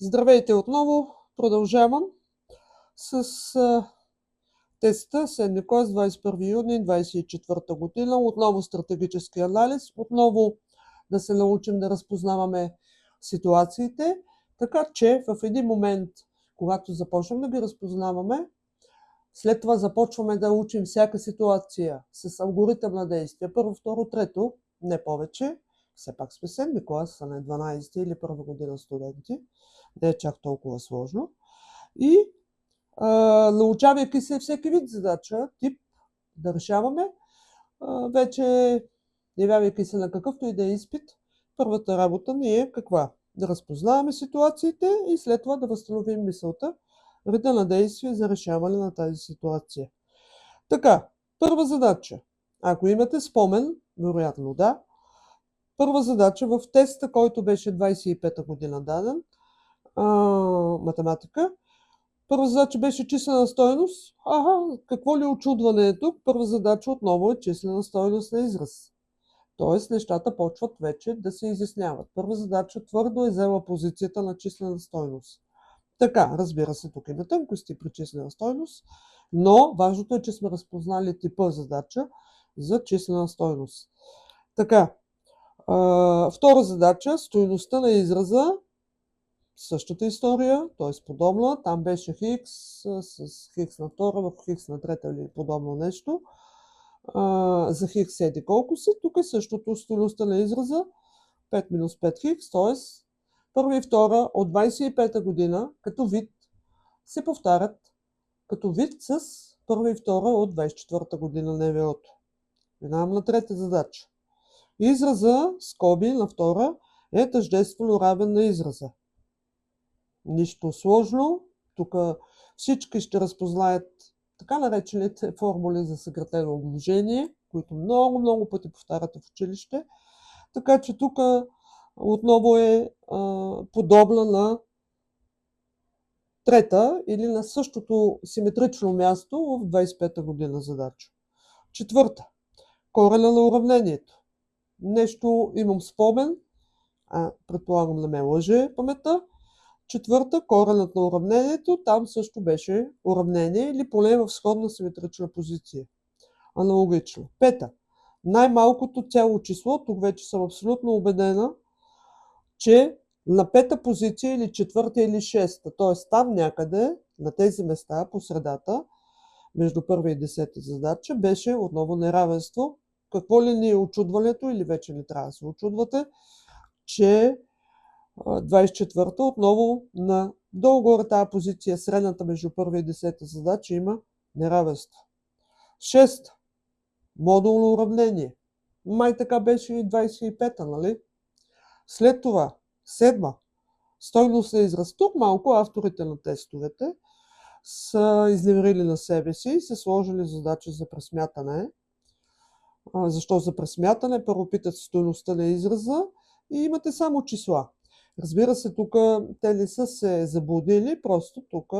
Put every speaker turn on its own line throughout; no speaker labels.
Здравейте отново! Продължавам с теста седми клас 21 юни 2024 година. Отново стратегически анализ, отново да се научим да разпознаваме ситуациите, така че в един момент, когато започнем да ги разпознаваме, след това започваме да учим всяка ситуация с алгоритъм на действие. Първо, второ, трето, не повече. Все пак сме седми клас, а не 12 или първа година студенти. Не е чак толкова сложно. И научавайки се всеки вид задача, тип да решаваме, вече явявайки се на какъвто и да е изпит, първата работа ни е каква? Да разпознаваме ситуациите и след това да възстановим мисълта, реда на действие за решаване на тази ситуация. Така, първа задача. Ако имате спомен, вероятно да, първа задача в теста, който беше 25-та година даден, математика, първа задача беше числена стойност. Какво ли очудване е тук? Първа задача отново е числена стойност на израз. Тоест нещата почват вече да се изясняват. Първа задача твърдо е взела позицията на числена стойност. Така, разбира се, тук има тънкости при числена стойност, но важното е, че сме разпознали типа задача за числена стойност. Така, втора задача, стойността на израза, същата история, т.е. подобна. Там беше хикс с хикс на втора, в хикс на трета или подобно нещо. За хикс еди колко си. Тук е същото, стойността на израза 5 минус 5 хикс, т.е. първа и втора от 25-та година като вид се повтарят като вид с първа и втора от 24-та година НВО-то. Минавам на трета задача. Израза, скоби на втора, е тъждествено равен на израза. Нищо сложно. Тук всички ще разпознаят така наречените формули за съкратено умножение, които много пъти повтаряте в училище. Така че тук отново е подобна на трета или на същото симетрично място в 25-та година задача. Четвърта. Корена на уравнението. Нещо имам спомен, предполагам не ме лъже паметта. Четвърта, коренът на уравнението, там също беше уравнение или поне в сходна симетрична позиция. Аналогично. Пета, най-малкото цяло число, тук вече съм абсолютно убедена, че на пета позиция или четвърта или шеста, т.е. там някъде, на тези места, по средата, между първа и десета задача, беше отново неравенство. Какво ли ни е очудването, или вече не трябва да се очудвате, че 24-та отново на долу-горе тази позиция, средната между първа и десета задача има неравенство. 6. Модулно уравнение. Май така беше и 25-та, нали? След това, 7. Стойност на израз. Тук малко авторите на тестовете са изневерили на себе си и са сложили задача за пресмятане. Защо за пресмятане? Първо питат стойността на израза и имате само числа. Разбира се, тук те не са се заблудили, просто тук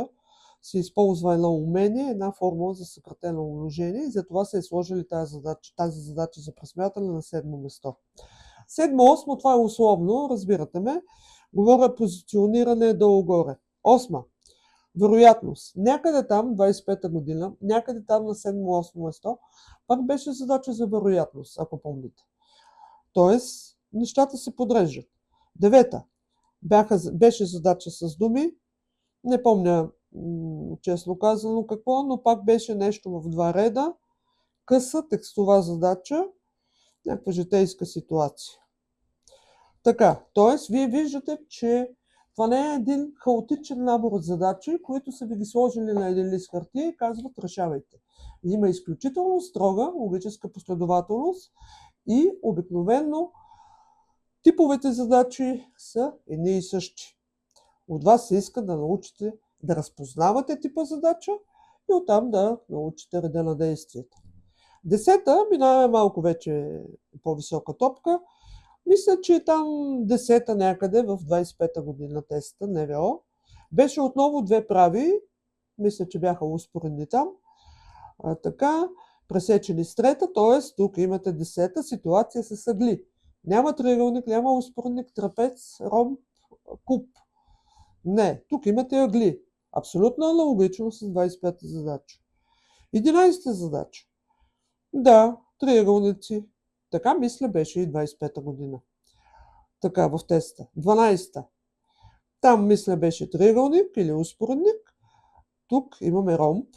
се използва едно умение, една формула за съкратено умножение и затова се е сложили тази задача за пресмятане на седмо место. Седмо, осмо, това е условно, разбирате ме. Говоря позициониране долу-горе. Осма. Вероятност. Някъде там, 25-та година, някъде там на 7-8 место, пак беше задача за вероятност, ако помните. Тоест, нещата се подреждат. 9-та. Беше задача с думи. Не помня, честно казано какво, но пак беше нещо в два реда. Къса текстова задача, някаква житейска ситуация. Така, т.е. вие виждате, че това не е един хаотичен набор от задачи, които са ви ги сложили на един лист хартия и казват решавайте. Има изключително строга логическа последователност и обикновено типовете задачи са едни и същи. От вас се иска да научите да разпознавате типа задача и оттам да научите реда на действието. 10-та, минаваме малко вече по-висока топка. Мисля, че там 10-та някъде в 25-та година теста, НВО. Беше отново две прави. Мисля, че бяха успоредни там. Така, пресечени с трета, т.е. тук имате 10-та ситуация с ъгли. Няма триъгълник, няма успоредник, трапец, ромб, куб. Не, тук имате ъгли. Абсолютно аналогично с 25-та задача. 11-та задача. Да, триъгълници. Така мисля беше и 25-та година. Така в теста. 12-та. Там мисля беше триъгълник или успоредник. Тук имаме ромб.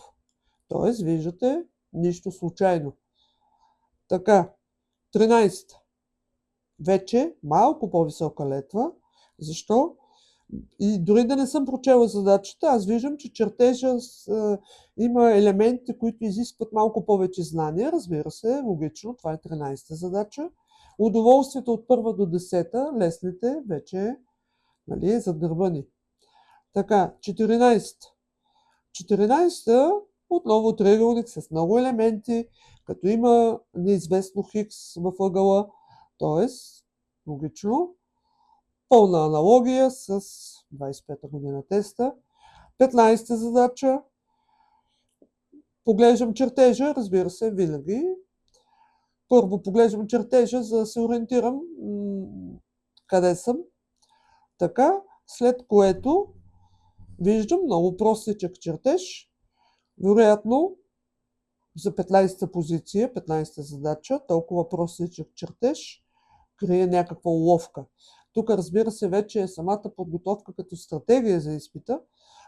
Т.е. виждате нищо случайно. Така, 13-та. Вече малко по-висока летва. Защо? И дори да не съм прочела задачата, аз виждам, че чертежа има елементи, които изискват малко повече знания. Разбира се, логично, това е 13-та задача. Удоволствието от 1 до 10-та, лесните, вече е зад гърба ни. Така, 14-та. 14-та отново триъгълник с много елементи, като има неизвестно хикс в ъгъла, т.е. логично, пълна аналогия с 25-та година теста. 15-та задача. Поглеждам чертежа, разбира се, винаги. Първо поглеждам чертежа, за да се ориентирам къде съм. Така, след което виждам много простичък чертеж. Вероятно, за 15-та позиция, 15-та задача, толкова простичък чертеж крие някаква уловка. Тук, разбира се, вече е самата подготовка като стратегия за изпита,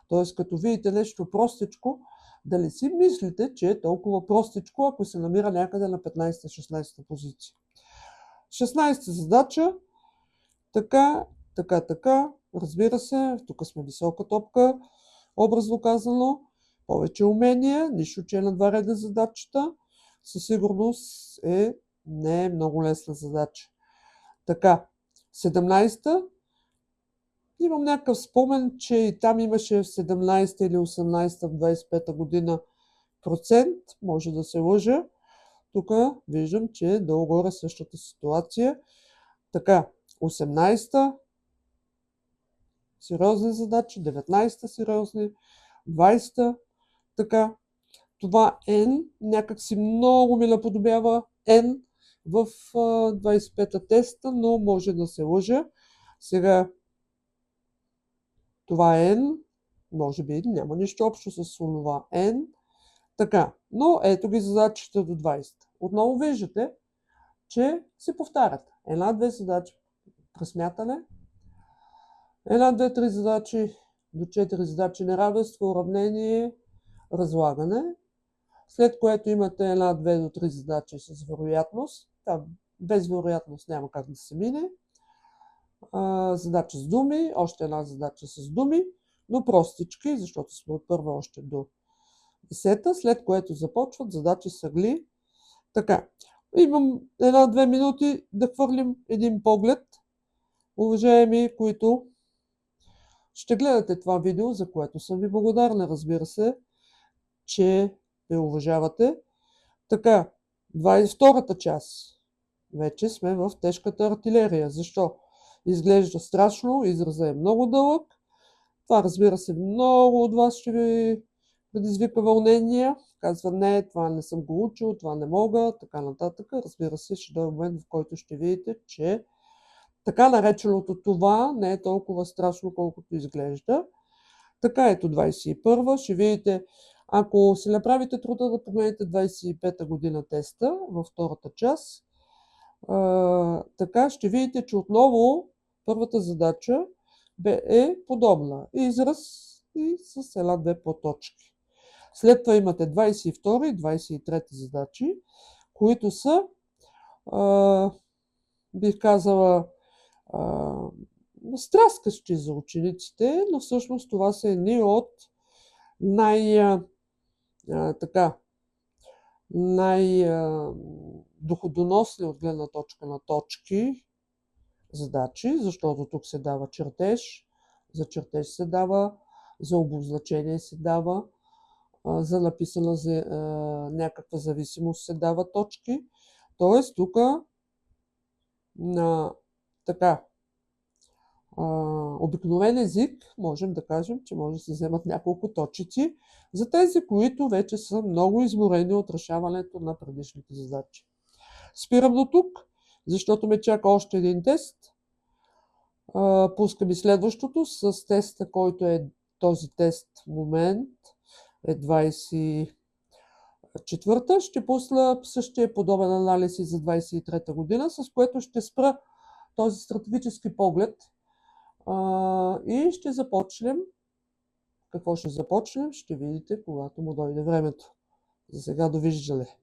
т.е. като видите нещо простичко, да ли си мислите, че е толкова простичко, ако се намира някъде на 15-16 позиция. 16-та задача, така, разбира се, тук сме висока топка, образно казано, повече умения, нищо, че е на 2 реда задачата, със сигурност не е много лесна задача. Така, 17-та, имам някакъв спомен, че и там имаше в 17-та или 18-та в 25-та година процент, може да се лъжа. Тук виждам, че е долу-горе същата ситуация. Така, 18-та, сериозни задачи, 19-та сериозни, 20-та, така. Това N някак си много ми наподобява N в 25-та теста, но може да се лъжа. Сега това N, може би няма нищо общо с онова N. Така, но ето ги задачите до 20. Отново виждате, че се повтарят. 1-2 задачи пресмятане, 1-2-3 задачи до 4 задачи неравенство, уравнение, разлагане, след което имате 1-2 до 3 задачи с вероятност. Без вероятност няма как да се мине. Задача с думи, още една задача с думи, но простички, защото сме от първа още до 10-та, след което започват задачи с ъгли. Така, имам 1-2 минути да хвърлим един поглед. Уважаеми, които ще гледате това видео, за което съм ви благодарна, разбира се, че ме уважавате. Така, 22-та част. Вече сме в тежката артилерия. Защо? Изглежда страшно, изразът е много дълъг. Това, разбира се, много от вас ще ви предизвика вълнения. Казва, не, това не съм го учил, това не мога, така нататък. Разбира се, ще дойде момент, в който ще видите, че така нареченото това не е толкова страшно, колкото изглежда. Така, ето 21-та, ще видите, ако си направите труда да погледнете 25-та година теста във втората част, така ще видите, че отново първата задача е подобна. Израз и с 1-2 по-точки. След това имате 22 и 23 задачи, които са, бих казала, стряскащи за учениците, но всъщност това са едни от най-доходоносни от гледна точка на точки задачи, защото тук се дава чертеж, за чертеж се дава, за обозначение се дава, за написана за някаква зависимост се дава точки. Тоест тук на обикновен език можем да кажем, че може да се вземат няколко точици за тези, които вече са много изморени от решаването на предишните задачи. Спирам до тук, защото ме чака още един тест. Пускам и следващото с теста, който е този тест в момент. Е 24-та. Ще пусна същия подобен анализ и за 23-та година, с което ще спра този стратегически поглед и ще започнем. Какво ще започнем? Ще видите, когато му дойде времето. За сега довиждане.